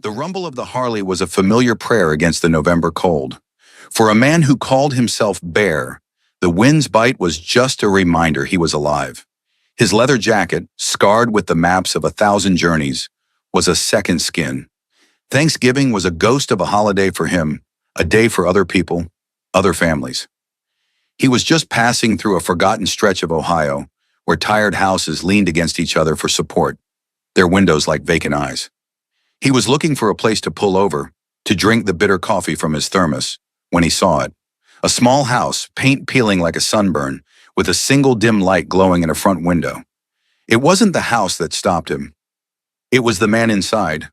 The rumble of the Harley was a familiar prayer against the November cold. For a man who called himself Bear, the wind's bite was just a reminder he was alive. His leather jacket, scarred with the maps of 1,000 journeys, was a second skin. Thanksgiving was a ghost of a holiday for him, a day for other people, other families. He was just passing through a forgotten stretch of Ohio, where tired houses leaned against each other for support, their windows like vacant eyes. He was looking for a place to pull over, to drink the bitter coffee from his thermos, when he saw it. A small house, paint peeling like a sunburn, with a single dim light glowing in a front window. It wasn't the house that stopped him. It was the man inside.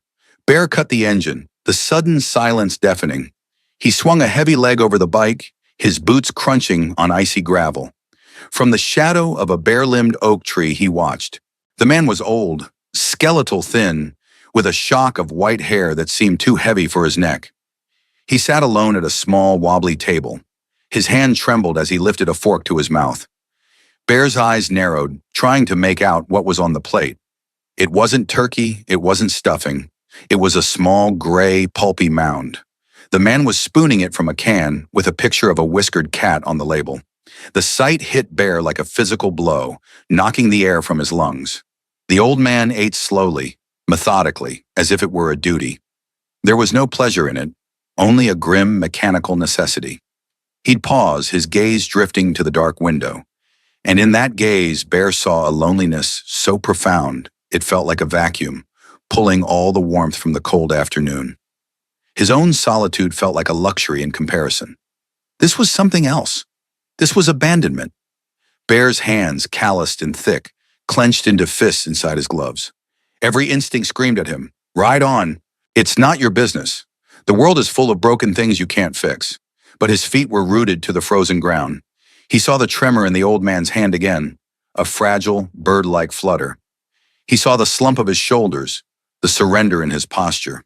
Bear cut the engine, the sudden silence deafening. He swung a heavy leg over the bike, his boots crunching on icy gravel. From the shadow of a bare-limbed oak tree he watched. The man was old, skeletal thin, with a shock of white hair that seemed too heavy for his neck. He sat alone at a small, wobbly table. His hand trembled as he lifted a fork to his mouth. Bear's eyes narrowed, trying to make out what was on the plate. It wasn't turkey, it wasn't stuffing. It was a small, gray, pulpy mound. The man was spooning it from a can with a picture of a whiskered cat on the label. The sight hit Bear like a physical blow, knocking the air from his lungs. The old man ate slowly, methodically, as if it were a duty. There was no pleasure in it, only a grim, mechanical necessity. He'd pause, his gaze drifting to the dark window. And in that gaze, Bear saw a loneliness so profound, it felt like a vacuum, pulling all the warmth from the cold afternoon. His own solitude felt like a luxury in comparison. This was something else. This was abandonment. Bear's hands, calloused and thick, clenched into fists inside his gloves. Every instinct screamed at him, "Ride on. It's not your business. The world is full of broken things you can't fix." But his feet were rooted to the frozen ground. He saw the tremor in the old man's hand again, a fragile, bird-like flutter. He saw the slump of his shoulders, the surrender in his posture.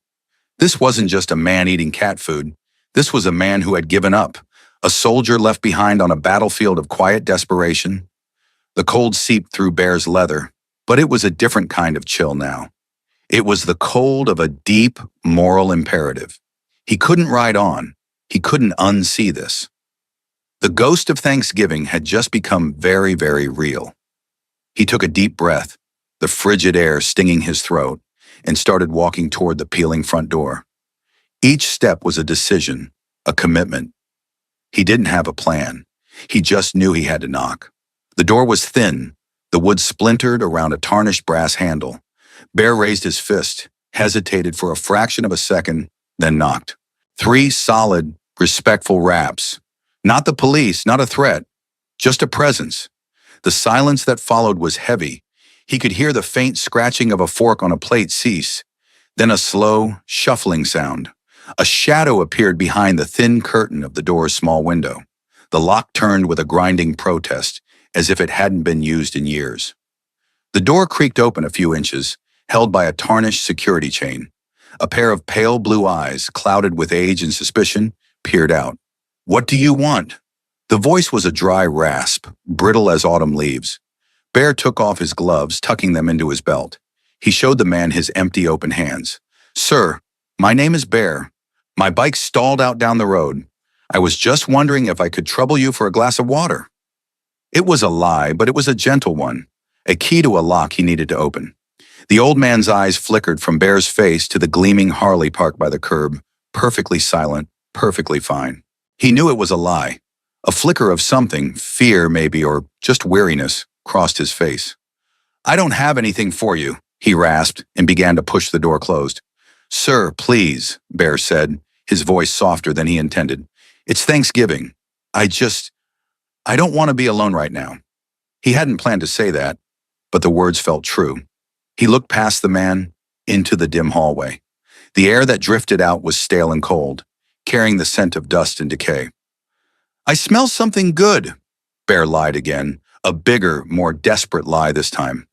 This wasn't just a man eating cat food. This was a man who had given up, a soldier left behind on a battlefield of quiet desperation. The cold seeped through Bear's leather, but it was a different kind of chill now. It was the cold of a deep, moral imperative. He couldn't ride on. He couldn't unsee this. The ghost of Thanksgiving had just become very, very real. He took a deep breath, the frigid air stinging his throat, and started walking toward the peeling front door. Each step was a decision, a commitment. He didn't have a plan. He just knew he had to knock. The door was thin, the wood splintered around a tarnished brass handle. Bear raised his fist, hesitated for a fraction of a second, then knocked. 3 solid, respectful raps. Not the police, not a threat, just a presence. The silence that followed was heavy. He could hear the faint scratching of a fork on a plate cease, then a slow, shuffling sound. A shadow appeared behind the thin curtain of the door's small window. The lock turned with a grinding protest, as if it hadn't been used in years. The door creaked open a few inches, held by a tarnished security chain. A pair of pale blue eyes, clouded with age and suspicion, peered out. "What do you want?" The voice was a dry rasp, brittle as autumn leaves. Bear took off his gloves, tucking them into his belt. He showed the man his empty, open hands. "Sir, my name is Bear. My bike stalled out down the road. I was just wondering if I could trouble you for a glass of water." It was a lie, but it was a gentle one, a key to a lock he needed to open. The old man's eyes flickered from Bear's face to the gleaming Harley parked by the curb, perfectly silent, perfectly fine. He knew it was a lie. A flicker of something, fear maybe, or just weariness, crossed his face. "I don't have anything for you," he rasped and began to push the door closed. "Sir, please," Bear said, his voice softer than he intended. "It's Thanksgiving. I don't want to be alone right now." He hadn't planned to say that, but the words felt true. He looked past the man, into the dim hallway. The air that drifted out was stale and cold, carrying the scent of dust and decay. "I smell something good," Bear lied again, a bigger, more desperate lie this time.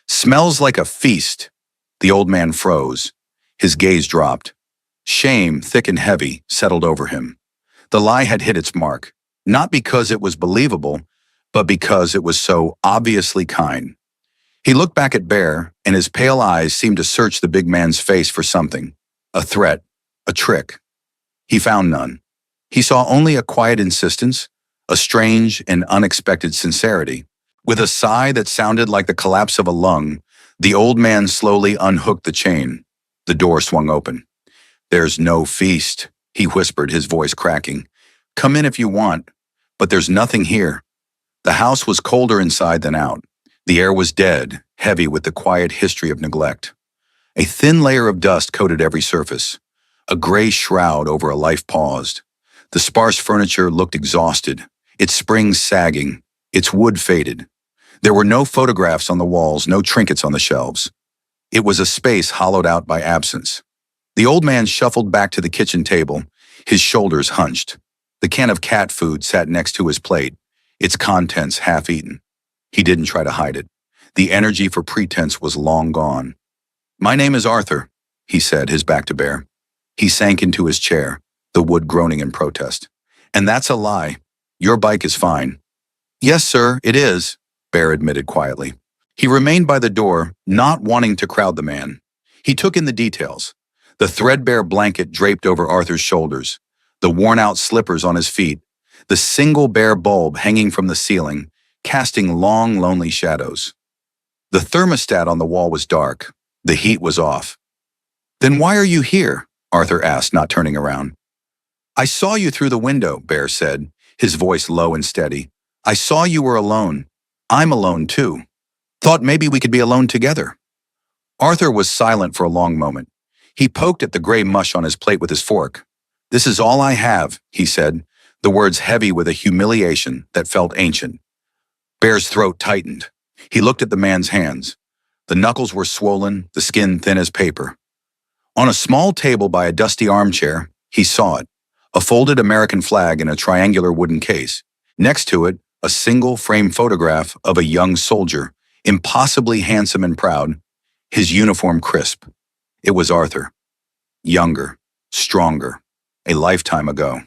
"Smells like a feast." The old man froze. His gaze dropped. Shame, thick and heavy, settled over him. The lie had hit its mark, not because it was believable, but because it was so obviously kind. He looked back at Bear, and his pale eyes seemed to search the big man's face for something. A threat, a trick. He found none. He saw only a quiet insistence, a strange and unexpected sincerity. With a sigh that sounded like the collapse of a lung, the old man slowly unhooked the chain. The door swung open. "There's no feast," he whispered, his voice cracking. "Come in if you want, but there's nothing here." The house was colder inside than out. The air was dead, heavy with the quiet history of neglect. A thin layer of dust coated every surface. A gray shroud over a life paused. The sparse furniture looked exhausted, its springs sagging, its wood faded. There were no photographs on the walls, no trinkets on the shelves. It was a space hollowed out by absence. The old man shuffled back to the kitchen table, his shoulders hunched. The can of cat food sat next to his plate, its contents half-eaten. He didn't try to hide it. The energy for pretense was long gone. "My name is Arthur," he said, his back to Bear. He sank into his chair, the wood groaning in protest. "And that's a lie. Your bike is fine." "Yes, sir, it is," Bear admitted quietly. He remained by the door, not wanting to crowd the man. He took in the details. The threadbare blanket draped over Arthur's shoulders, the worn-out slippers on his feet, the single bare bulb hanging from the ceiling, casting long, lonely shadows. The thermostat on the wall was dark. The heat was off. "Then why are you here?" Arthur asked, not turning around. "I saw you through the window," Bear said, his voice low and steady. "I saw you were alone. I'm alone, too. Thought maybe we could be alone together." Arthur was silent for a long moment. He poked at the gray mush on his plate with his fork. "This is all I have," he said, the words heavy with a humiliation that felt ancient. Bear's throat tightened. He looked at the man's hands. The knuckles were swollen, the skin thin as paper. On a small table by a dusty armchair, he saw it, a folded American flag in a triangular wooden case. Next to it, a single frame photograph of a young soldier, impossibly handsome and proud, his uniform crisp. It was Arthur. Younger, stronger, a lifetime ago.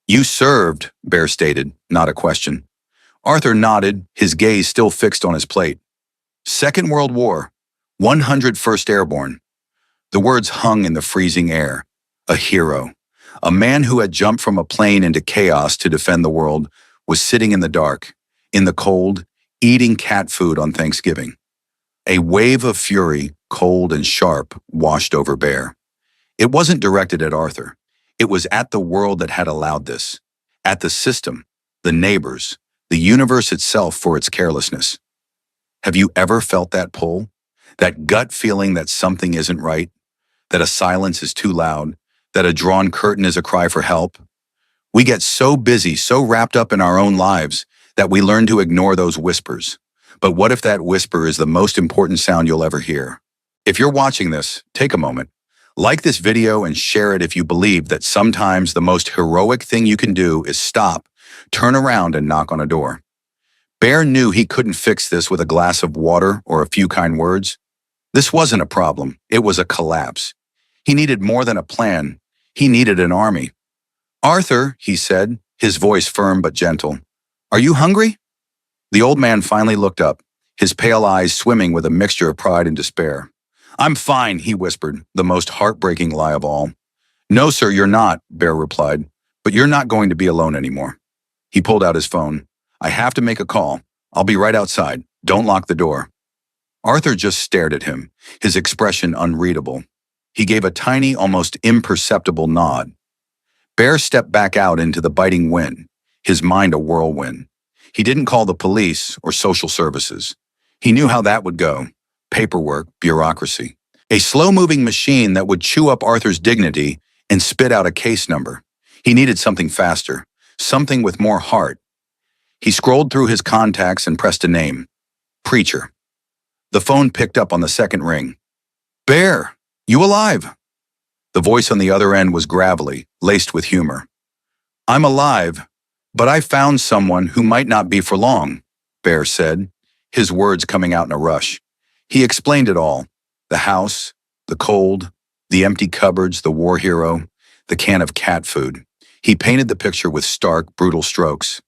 "You served," Bear stated, not a question. Arthur nodded, his gaze still fixed on his plate. "Second World War, 101st Airborne." The words hung in the freezing air. A hero. A man who had jumped from a plane into chaos to defend the world was sitting in the dark, in the cold, eating cat food on Thanksgiving. A wave of fury, cold and sharp, washed over Bear. It wasn't directed at Arthur. It was at the world that had allowed this, at the system, the neighbors, the universe itself for its carelessness. Have you ever felt that pull? That gut feeling that something isn't right? That a silence is too loud? That a drawn curtain is a cry for help? We get so busy, so wrapped up in our own lives, that we learn to ignore those whispers. But what if that whisper is the most important sound you'll ever hear? If you're watching this, take a moment. Like this video and share it if you believe that sometimes the most heroic thing you can do is stop, turn around, and knock on a door. Bear knew he couldn't fix this with a glass of water or a few kind words. This wasn't a problem. It was a collapse. He needed more than a plan. He needed an army. "Arthur," he said, his voice firm but gentle. "Are you hungry?" The old man finally looked up, his pale eyes swimming with a mixture of pride and despair. "I'm fine," he whispered, the most heartbreaking lie of all. "No, sir, you're not," Bear replied, "but you're not going to be alone anymore." He pulled out his phone. "I have to make a call. I'll be right outside. Don't lock the door." Arthur just stared at him, his expression unreadable. He gave a tiny, almost imperceptible nod. Bear stepped back out into the biting wind, his mind a whirlwind. He didn't call the police or social services. He knew how that would go. Paperwork, bureaucracy. A slow-moving machine that would chew up Arthur's dignity and spit out a case number. He needed something faster, something with more heart. He scrolled through his contacts and pressed a name. Preacher. The phone picked up on the second ring. "Bear, you alive?" The voice on the other end was gravelly, laced with humor. "I'm alive, but I found someone who might not be for long," Bear said, his words coming out in a rush. He explained it all. The house, the cold, the empty cupboards, the war hero, the can of cat food. He painted the picture with stark, brutal strokes.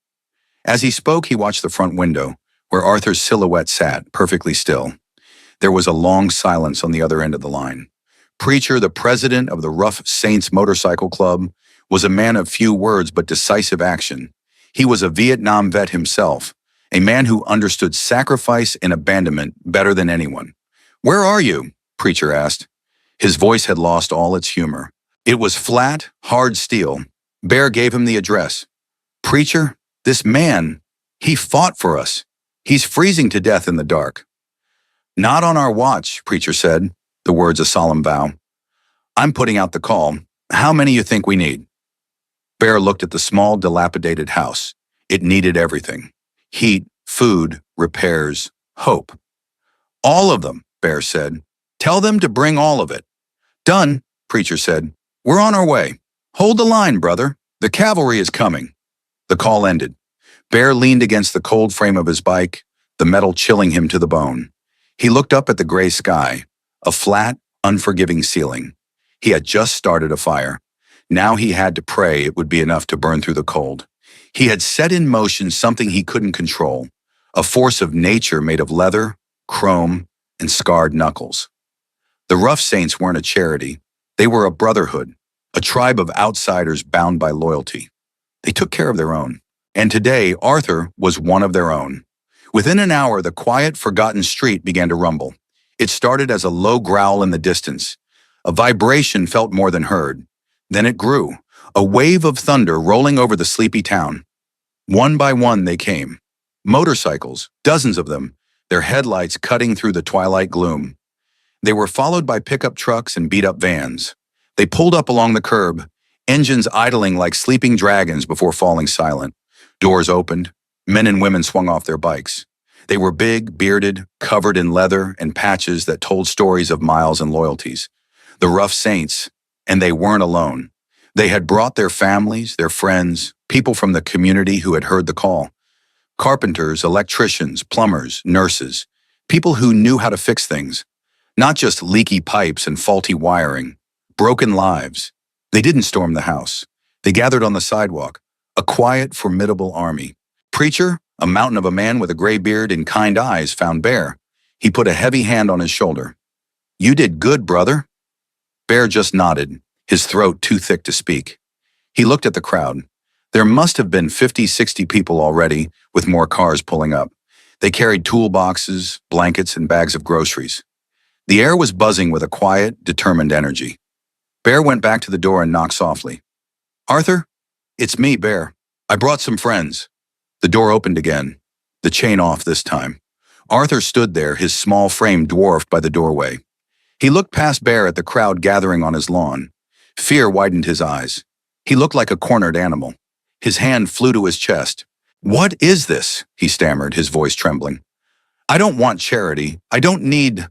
As he spoke, he watched the front window, where Arthur's silhouette sat, perfectly still. There was a long silence on the other end of the line. Preacher, the president of the Rough Saints Motorcycle Club, was a man of few words but decisive action. He was a Vietnam vet himself, a man who understood sacrifice and abandonment better than anyone. "Where are you?" Preacher asked. His voice had lost all its humor. It was flat, hard steel. Bear gave him the address. "Preacher, this man, he fought for us. He's freezing to death in the dark." "Not on our watch," Preacher said, the words a solemn vow. "I'm putting out the call. How many you think we need?" Bear looked at the small, dilapidated house. It needed everything. Heat, food, repairs, hope. "All of them," Bear said. "Tell them to bring all of it." "Done," Preacher said. "We're on our way. Hold the line, brother. The cavalry is coming." The call ended. Bear leaned against the cold frame of his bike, the metal chilling him to the bone. He looked up at the gray sky, a flat, unforgiving ceiling. He had just started a fire. Now he had to pray it would be enough to burn through the cold. He had set in motion something he couldn't control, a force of nature made of leather, chrome, and scarred knuckles. The Rough Saints weren't a charity. They were a brotherhood, a tribe of outsiders bound by loyalty. They took care of their own. And today, Arthur was one of their own. Within an hour, the quiet, forgotten street began to rumble. It started as a low growl in the distance. A vibration felt more than heard. Then it grew, a wave of thunder rolling over the sleepy town. One by one they came. Motorcycles, dozens of them, their headlights cutting through the twilight gloom. They were followed by pickup trucks and beat-up vans. They pulled up along the curb, engines idling like sleeping dragons before falling silent. Doors opened. Men and women swung off their bikes. They were big, bearded, covered in leather and patches that told stories of miles and loyalties. The Rough Saints, and they weren't alone. They had brought their families, their friends, people from the community who had heard the call. Carpenters, electricians, plumbers, nurses, people who knew how to fix things. Not just leaky pipes and faulty wiring. Broken lives. They didn't storm the house. They gathered on the sidewalk, a quiet, formidable army. Preacher, a mountain of a man with a gray beard and kind eyes, found Bear. He put a heavy hand on his shoulder. "You did good, brother." Bear just nodded, his throat too thick to speak. He looked at the crowd. There must have been 50, 60 people already, with more cars pulling up. They carried toolboxes, blankets, and bags of groceries. The air was buzzing with a quiet, determined energy. Bear went back to the door and knocked softly. "Arthur? It's me, Bear. I brought some friends." The door opened again, the chain off this time. Arthur stood there, his small frame dwarfed by the doorway. He looked past Bear at the crowd gathering on his lawn. Fear widened his eyes. He looked like a cornered animal. His hand flew to his chest. "What is this?" he stammered, his voice trembling. "I don't want charity. I don't need—"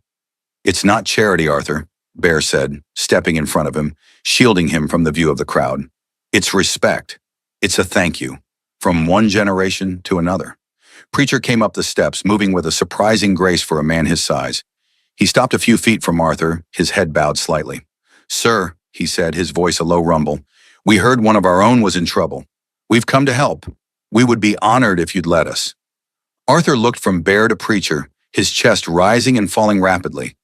"It's not charity, Arthur," Bear said, stepping in front of him, shielding him from the view of the crowd. "It's respect. It's a thank you, from one generation to another." Preacher came up the steps, moving with a surprising grace for a man his size. He stopped a few feet from Arthur, his head bowed slightly. "Sir," he said, his voice a low rumble, "we heard one of our own was in trouble. We've come to help. We would be honored if you'd let us." Arthur looked from Bear to Preacher, his chest rising and falling rapidly.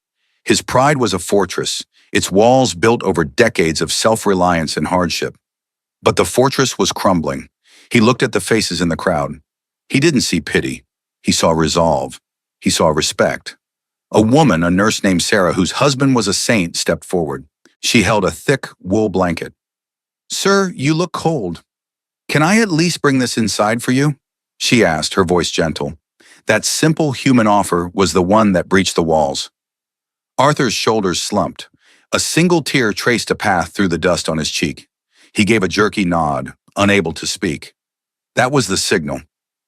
His pride was a fortress, its walls built over decades of self-reliance and hardship. But the fortress was crumbling. He looked at the faces in the crowd. He didn't see pity. He saw resolve. He saw respect. A woman, a nurse named Sarah, whose husband was a saint, stepped forward. She held a thick wool blanket. "Sir, you look cold. Can I at least bring this inside for you?" she asked, her voice gentle. That simple human offer was the one that breached the walls. Arthur's shoulders slumped. A single tear traced a path through the dust on his cheek. He gave a jerky nod, unable to speak. That was the signal.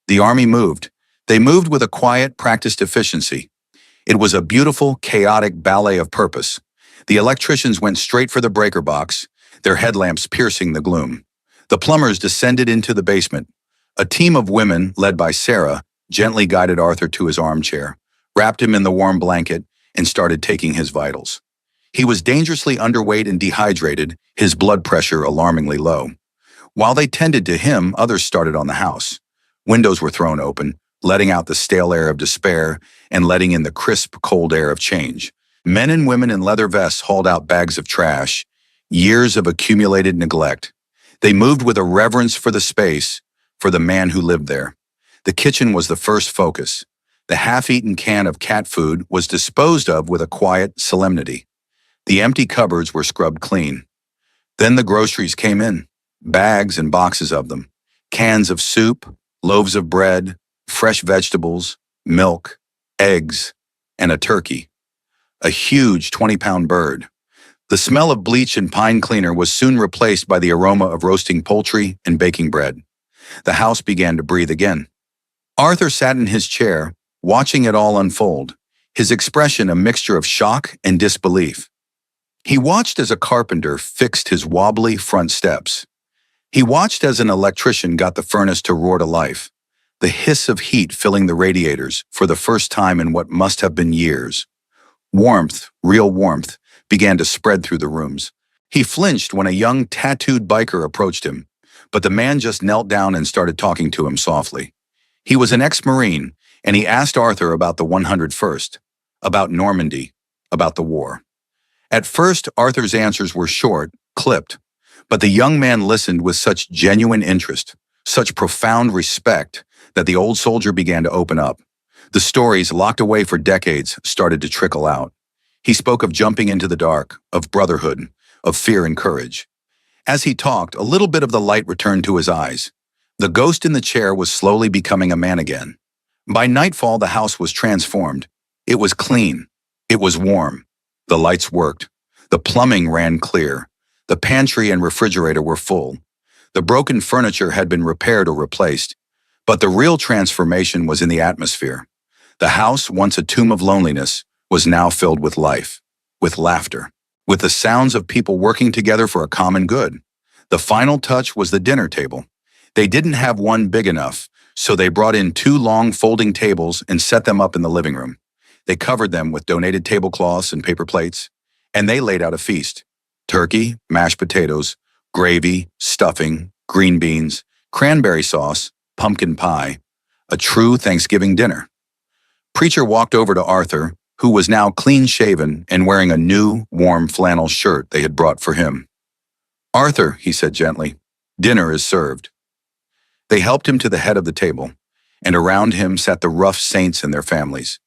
The army moved. They moved with a quiet, practiced efficiency. It was a beautiful, chaotic ballet of purpose. The electricians went straight for the breaker box, their headlamps piercing the gloom. The plumbers descended into the basement. A team of women, led by Sarah, gently guided Arthur to his armchair, wrapped him in the warm blanket, and started taking his vitals. He was dangerously underweight and dehydrated, his blood pressure alarmingly low. While they tended to him, others started on the house. Windows were thrown open, letting out the stale air of despair and letting in the crisp, cold air of change. Men and women in leather vests hauled out bags of trash, years of accumulated neglect. They moved with a reverence for the space, for the man who lived there. The kitchen was the first focus. The half-eaten can of cat food was disposed of with a quiet solemnity. The empty cupboards were scrubbed clean. Then the groceries came in, bags and boxes of them, cans of soup, loaves of bread, fresh vegetables, milk, eggs, and a turkey, a huge 20-pound bird. The smell of bleach and pine cleaner was soon replaced by the aroma of roasting poultry and baking bread. The house began to breathe again. Arthur sat in his chair, watching it all unfold, his expression a mixture of shock and disbelief. He watched as a carpenter fixed his wobbly front steps. He watched as an electrician got the furnace to roar to life, the hiss of heat filling the radiators for the first time in what must have been years. Warmth, real warmth, began to spread through the rooms. He flinched when a young tattooed biker approached him, but the man just knelt down and started talking to him softly. He was an ex-Marine, and he asked Arthur about the 101st, about Normandy, about the war. At first, Arthur's answers were short, clipped, but the young man listened with such genuine interest, such profound respect, that the old soldier began to open up. The stories, locked away for decades, started to trickle out. He spoke of jumping into the dark, of brotherhood, of fear and courage. As he talked, a little bit of the light returned to his eyes. The ghost in the chair was slowly becoming a man again. By nightfall, the house was transformed. It was clean. It was warm. The lights worked. The plumbing ran clear. The pantry and refrigerator were full. The broken furniture had been repaired or replaced. But the real transformation was in the atmosphere. The house, once a tomb of loneliness, was now filled with life, with laughter, with the sounds of people working together for a common good. The final touch was the dinner table. They didn't have one big enough, so they brought in 2 long folding tables and set them up in the living room. They covered them with donated tablecloths and paper plates, and they laid out a feast. Turkey, mashed potatoes, gravy, stuffing, green beans, cranberry sauce, pumpkin pie, a true Thanksgiving dinner. Preacher walked over to Arthur, who was now clean-shaven and wearing a new, warm flannel shirt they had brought for him. "Arthur," he said gently, "dinner is served." They helped him to the head of the table, and around him sat the rough saints and their families,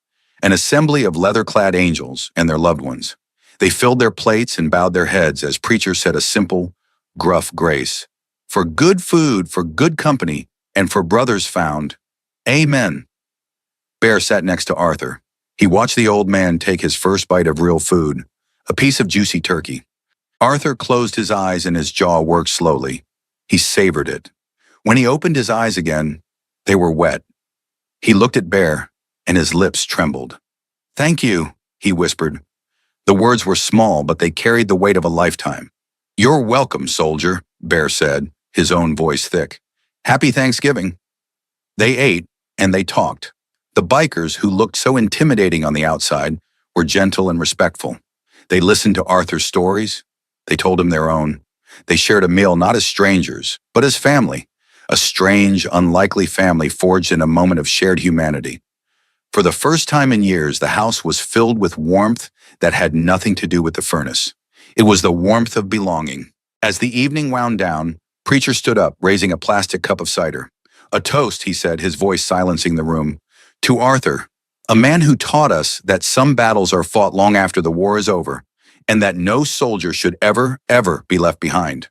an assembly of leather-clad angels and their loved ones. They filled their plates and bowed their heads as Preacher said a simple, gruff grace. "For good food, for good company, and for brothers found. Amen." Bear sat next to Arthur. He watched the old man take his first bite of real food, a piece of juicy turkey. Arthur closed his eyes and his jaw worked slowly. He savored it. When he opened his eyes again, they were wet. He looked at Bear, and his lips trembled. "Thank you," he whispered. The words were small, but they carried the weight of a lifetime. "You're welcome, soldier," Bear said, his own voice thick. "Happy Thanksgiving." They ate, and they talked. The bikers, who looked so intimidating on the outside, were gentle and respectful. They listened to Arthur's stories. They told him their own. They shared a meal not as strangers, but as family, a strange, unlikely family forged in a moment of shared humanity. For the first time in years, the house was filled with warmth that had nothing to do with the furnace. It was the warmth of belonging. As the evening wound down, Preacher stood up, raising a plastic cup of cider. "A toast," he said, his voice silencing the room, "to Arthur, a man who taught us that some battles are fought long after the war is over, and that no soldier should ever, ever be left behind."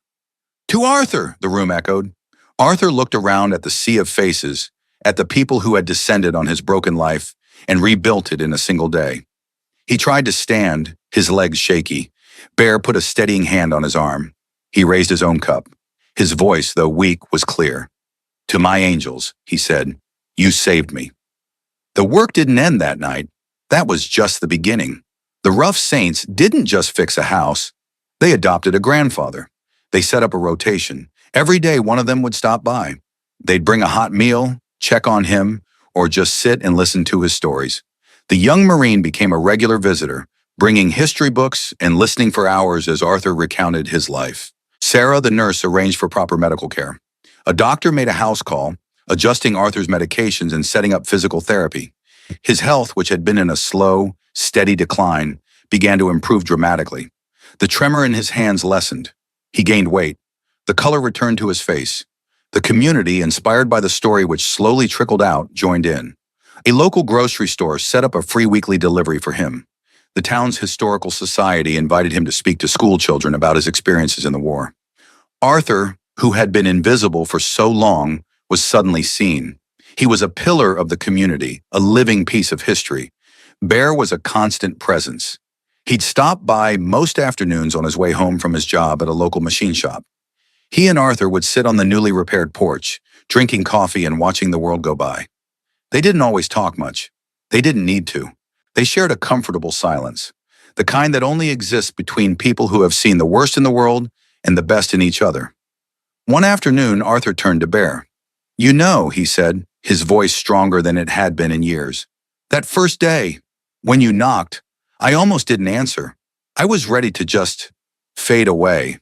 "To Arthur," the room echoed. Arthur looked around at the sea of faces, at the people who had descended on his broken life and rebuilt it in a single day. He tried to stand, his legs shaky. Bear put a steadying hand on his arm. He raised his own cup. His voice, though weak, was clear. "To my angels," he said, "you saved me." The work didn't end that night. That was just the beginning. The rough saints didn't just fix a house. They adopted a grandfather. They set up a rotation. Every day one of them would stop by. They'd bring a hot meal, check on him, or just sit and listen to his stories. The young Marine became a regular visitor, bringing history books and listening for hours as Arthur recounted his life. Sarah, the nurse, arranged for proper medical care. A doctor made a house call, adjusting Arthur's medications and setting up physical therapy. His health, which had been in a slow, steady decline, began to improve dramatically. The tremor in his hands lessened. He gained weight. The color returned to his face. The community, inspired by the story which slowly trickled out, joined in. A local grocery store set up a free weekly delivery for him. The town's historical society invited him to speak to school children about his experiences in the war. Arthur, who had been invisible for so long, was suddenly seen. He was a pillar of the community, a living piece of history. Bear was a constant presence. He'd stop by most afternoons on his way home from his job at a local machine shop. He and Arthur would sit on the newly repaired porch, drinking coffee and watching the world go by. They didn't always talk much. They didn't need to. They shared a comfortable silence, the kind that only exists between people who have seen the worst in the world and the best in each other. One afternoon, Arthur turned to Bear. "You know," he said, his voice stronger than it had been in years. "That first day, when you knocked, I almost didn't answer. I was ready to just fade away."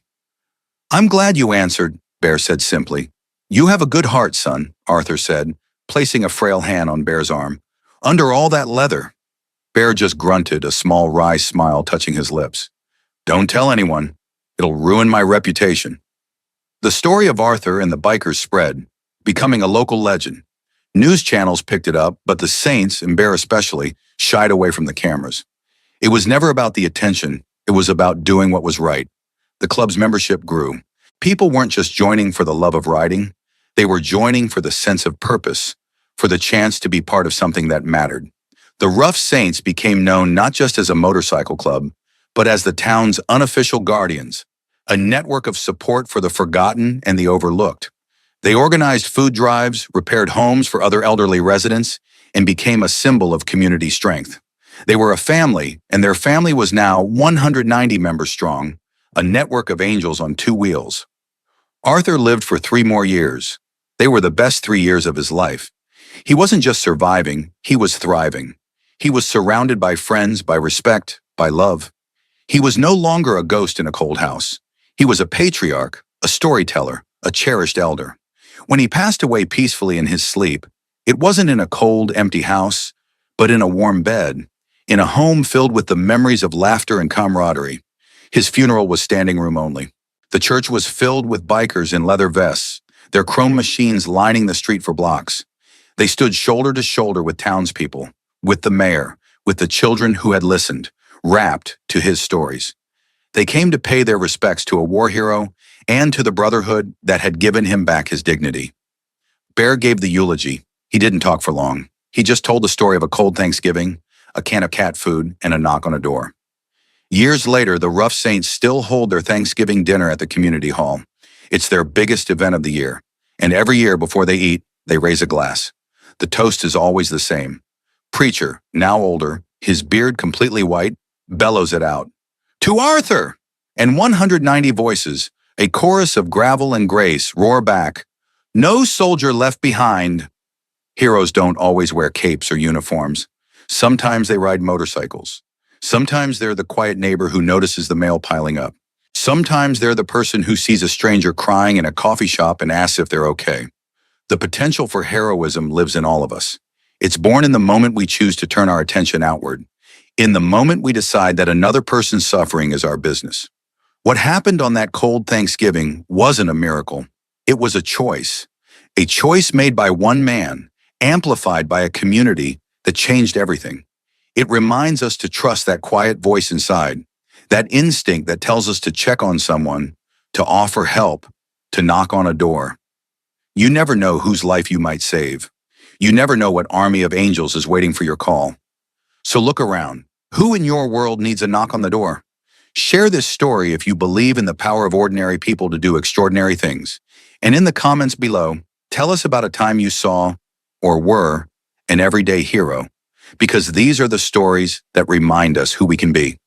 "I'm glad you answered," Bear said simply. "You have a good heart, son," Arthur said, placing a frail hand on Bear's arm. "Under all that leather." Bear just grunted, a small wry smile touching his lips. "Don't tell anyone. It'll ruin my reputation." The story of Arthur and the bikers spread, becoming a local legend. News channels picked it up, but the Saints, and Bear especially, shied away from the cameras. It was never about the attention. It was about doing what was right. The club's membership grew. People weren't just joining for the love of riding. They were joining for the sense of purpose, for the chance to be part of something that mattered. The Rough Saints became known not just as a motorcycle club, but as the town's unofficial guardians, a network of support for the forgotten and the overlooked. They organized food drives, repaired homes for other elderly residents, and became a symbol of community strength. They were a family, and their family was now 190 members strong, a network of angels on two wheels. Arthur lived for 3 more years. They were the best 3 years of his life. He wasn't just surviving, he was thriving. He was surrounded by friends, by respect, by love. He was no longer a ghost in a cold house. He was a patriarch, a storyteller, a cherished elder. When he passed away peacefully in his sleep, it wasn't in a cold, empty house, but in a warm bed, in a home filled with the memories of laughter and camaraderie. His funeral was standing room only. The church was filled with bikers in leather vests, their chrome machines lining the street for blocks. They stood shoulder to shoulder with townspeople, with the mayor, with the children who had listened, wrapped to his stories. They came to pay their respects to a war hero and to the brotherhood that had given him back his dignity. Bear gave the eulogy. He didn't talk for long. He just told the story of a cold Thanksgiving, a can of cat food, and a knock on a door. Years later, the Rough Saints still hold their Thanksgiving dinner at the community hall. It's their biggest event of the year, and every year before they eat, they raise a glass. The toast is always the same. Preacher, now older, his beard completely white, bellows it out. "To Arthur!" And 190 voices, a chorus of gravel and grace, roar back. "No soldier left behind." Heroes don't always wear capes or uniforms. Sometimes they ride motorcycles. Sometimes they're the quiet neighbor who notices the mail piling up. Sometimes they're the person who sees a stranger crying in a coffee shop and asks if they're okay. The potential for heroism lives in all of us. It's born in the moment we choose to turn our attention outward, in the moment we decide that another person's suffering is our business. What happened on that cold Thanksgiving wasn't a miracle. It was a choice made by one man, amplified by a community that changed everything. It reminds us to trust that quiet voice inside, that instinct that tells us to check on someone, to offer help, to knock on a door. You never know whose life you might save. You never know what army of angels is waiting for your call. So look around. Who in your world needs a knock on the door? Share this story if you believe in the power of ordinary people to do extraordinary things. And in the comments below, tell us about a time you saw, or were, an everyday hero. Because these are the stories that remind us who we can be.